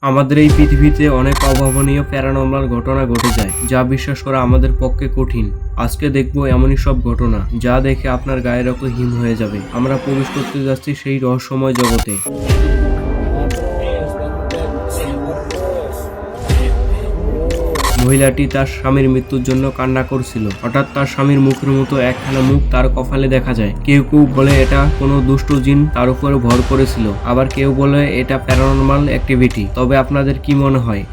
আমাদের এই পৃথিবীতে অনেক অভাবনীয় প্যারানর্মাল ঘটনা ঘটে যায়, যা বিশ্বাস করা আমাদের পক্ষে কঠিন। আজকে দেখবো এমনই সব ঘটনা যা দেখে আপনার গায়ের রক্ত হিম হয়ে যাবে। আমরা প্রবেশ করতে যাচ্ছি সেই রহস্যময় জগতে। মহিলাটি তার স্বামীর মৃত্যুর জন্য কান্না করছিল। হঠাৎ তার স্বামীর মুখের মতো একখানা মুখ তার কপালে দেখা যায়। কেউ কেউ বলে এটা কোনো দুষ্ট জিন তার উপরে ভর করেছিল, আবার কেউ বলে এটা প্যারানর্মাল অ্যাক্টিভিটি। তবে আপনাদের কি মনে হয়?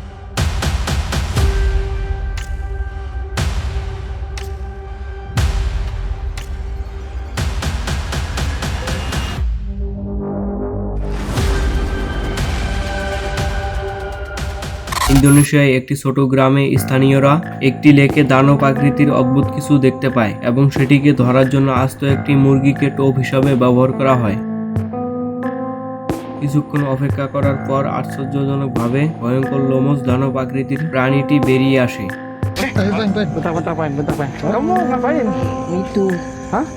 ইন্দোনেশিয়ায় একটি ছোট গ্রামে স্থানীয়রা একটি লেকে দানব আকৃতির অদ্ভুত কিছু দেখতে পায় এবং সেটিকে ধরার জন্য আস্ত একটি মুরগিকে টোপ হিসাবে ব্যবহার করা হয়। কিছুক্ষণ অপেক্ষা করার পর আশ্চর্যজনকভাবে ভয়ঙ্কর লোমশ দানব আকৃতির প্রাণীটি বেরিয়ে আসে। Bentar. Kamu ngapain? Itu. Hah?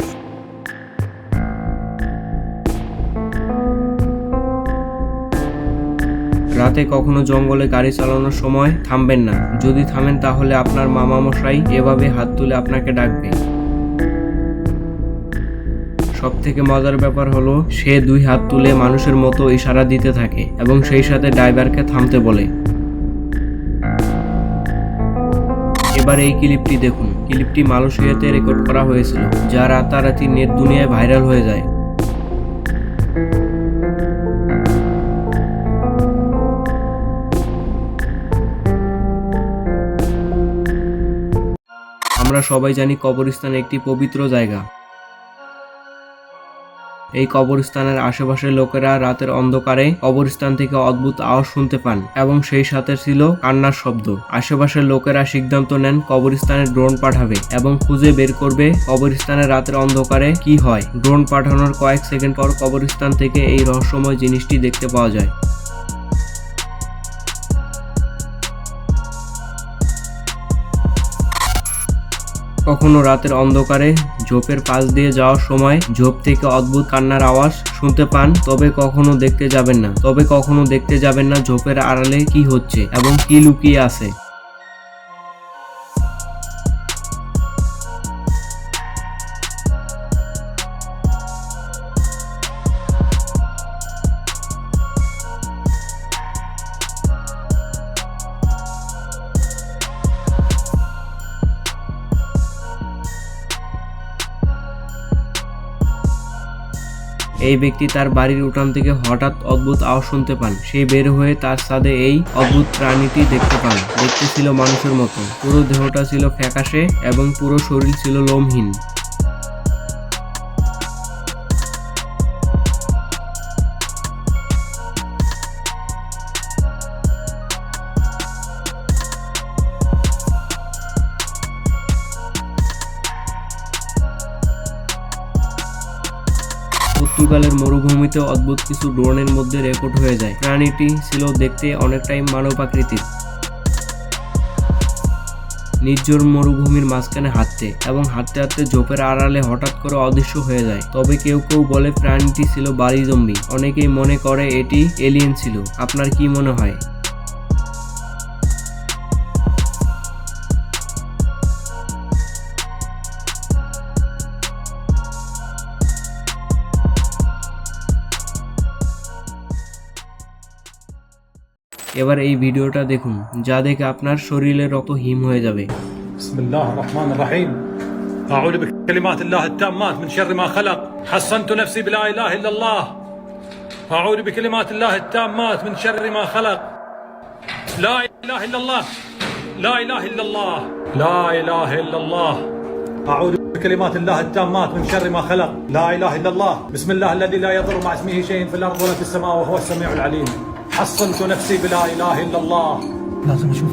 রাতে কখনো জঙ্গলে গাড়ি চালানোর সময় থামবেন না। যদি থামেন তাহলে আপনার মামামশাই এভাবে হাত তুলে আপনাকে ডাকবে। সব থেকে মজার ব্যাপার হলো সে দুই হাত তুলে মানুষের মতো ইশারা দিতে থাকে এবং সেই সাথে ড্রাইভারকে থামতে বলে। এবার এই ক্লিপটি দেখুন। ক্লিপটি মালয়েশিয়াতে রেকর্ড করা হয়েছিল, যা রাতারাতি নেট দুনিয়ায় ভাইরাল হয়ে যায়। আমরা সবাই জানি কবরস্থান একটি পবিত্র জায়গা। এই কবরস্থানের আশেপাশের লোকেরা রাতের অন্ধকারে কবরস্থান থেকে অদ্ভুত আওয়াজ শুনতে পান এবং সেই সাথে ছিল কান্নার শব্দ। আশেপাশের লোকেরা সিদ্ধান্ত নেন কবরস্থানে ড্রোন পাঠাবে এবং খুঁজে বের করবে কবরস্থানের রাতের অন্ধকারে কি হয়। ড্রোন পাঠানোর কয়েক সেকেন্ড পর কবরস্থান থেকে এই রহস্যময় জিনিসটি দেখতে পাওয়া যায়। কখনো রাতের অন্ধকারে ঝোপের পাশ দিয়ে যাওয়ার সময় ঝোপ থেকে অদ্ভুত কান্নার আওয়াজ শুনতে পান। তবে কখনো দেখতে যাবেন না ঝোপের আড়ালে কি হচ্ছে এবং কি লুকিয়ে আছে। এই ব্যক্তি তার বাড়ির উঠান থেকে হঠাৎ অদ্ভুত আওয়াজ শুনতে পান। সে বের হয়ে তার ছাদে এই অদ্ভুত প্রাণীটি দেখতে পান। দেখতে ছিল মানুষের মতো, পুরো দেহটা ছিল ফ্যাকাশে এবং পুরো শরীর ছিল লোমহীন। পর্তুগালের মরুভূমিতে অদ্ভুত কিছু ড্রোনের মধ্যে রেকর্ড হয়ে যায়। প্রাণীটি ছিল দেখতে অনেকটাই মানব আকৃতির। নির্জন মরুভূমির মাঝখানে হাঁটতে হাঁটতে ঝোপের আড়ালে হঠাৎ করে অদৃশ্য হয়ে যায়। তবে কেউ কেউ বলে প্রাণীটি ছিল বাড়ি জম্বি। অনেকেই মনে করে এটি এলিয়েন ছিল। আপনার কি মনে হয়? এবার এই ভিডিওটা দেখুন, যা দেখে আপনার শরীরের রক্ত হিম হয়ে যাবে। بسم الله الرحمن الرحيم. أعوذ بكلمات الله التامات من شر ما خلق. حصنت نفسي بلا إله إلا الله. أعوذ بكلمات الله التامات من شر ما خلق. لا إله إلا الله. لا إله إلا الله. لا إله إلا الله. أعوذ بكلمات الله التامات من شر ما خلق. لا إله إلا الله. بسم الله الذي لا يضر مع اسمه شيء في الأرض ولا في السماء وهو السميع العليم. حصنت نفسي بلا إله إلا الله. لازم أشوف.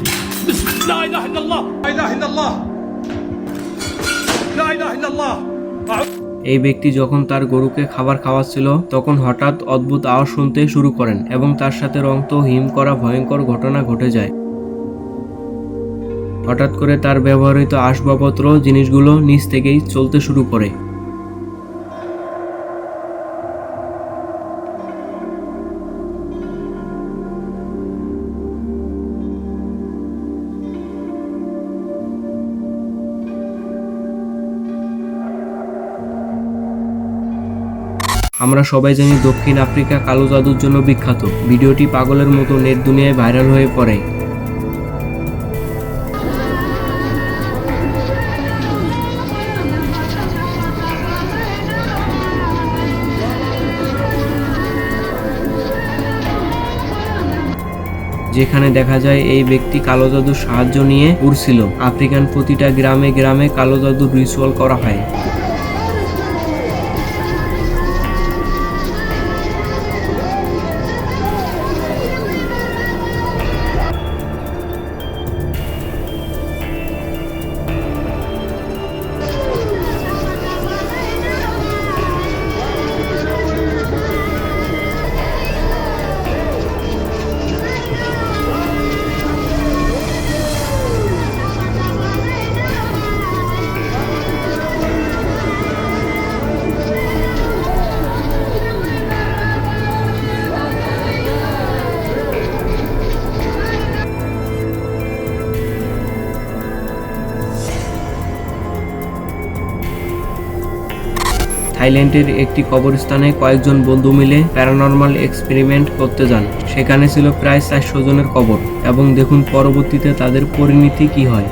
لا إله إلا الله. لا إله إلا الله. لا إله إلا الله. এই ব্যক্তি যখন তার গরুকে খাবার খাওয়াচ্ছিল তখন হঠাৎ অদ্ভুত আওয়াজ শুনতে শুরু করেন এবং তার সাথে রক্ত হিম করা ভয়ঙ্কর ঘটনা ঘটে যায়। হঠাৎ করে তার ব্যবহৃত আসবাবপত্র জিনিসগুলো নিচ থেকেই চলতে শুরু করে। আমরা সবাই জানি দক্ষিণ আফ্রিকা কালো জাদুর জন্য বিখ্যাত। ভিডিওটি পাগলের মতো নেট দুনিয়ায় ভাইরাল হয়ে পড়ে। যেখানে দেখা যায় এই ব্যক্তি কালো জাদুর সাহায্য নিয়ে উড়ছিল। আফ্রিকান প্রতিটা গ্রামে গ্রামে কালো জাদুর রিচুয়াল করা হয়। থাইল্যান্ডের একটি কবরস্থানে কয়েকজন বন্ধু মিলে প্যারানর্মাল এক্সপেরিমেন্ট করতে যান। সেখানে ছিল প্রায় 400 জনের কবর, এবং দেখুন পরবর্তীতে তাদের পরিণতি কি হয়।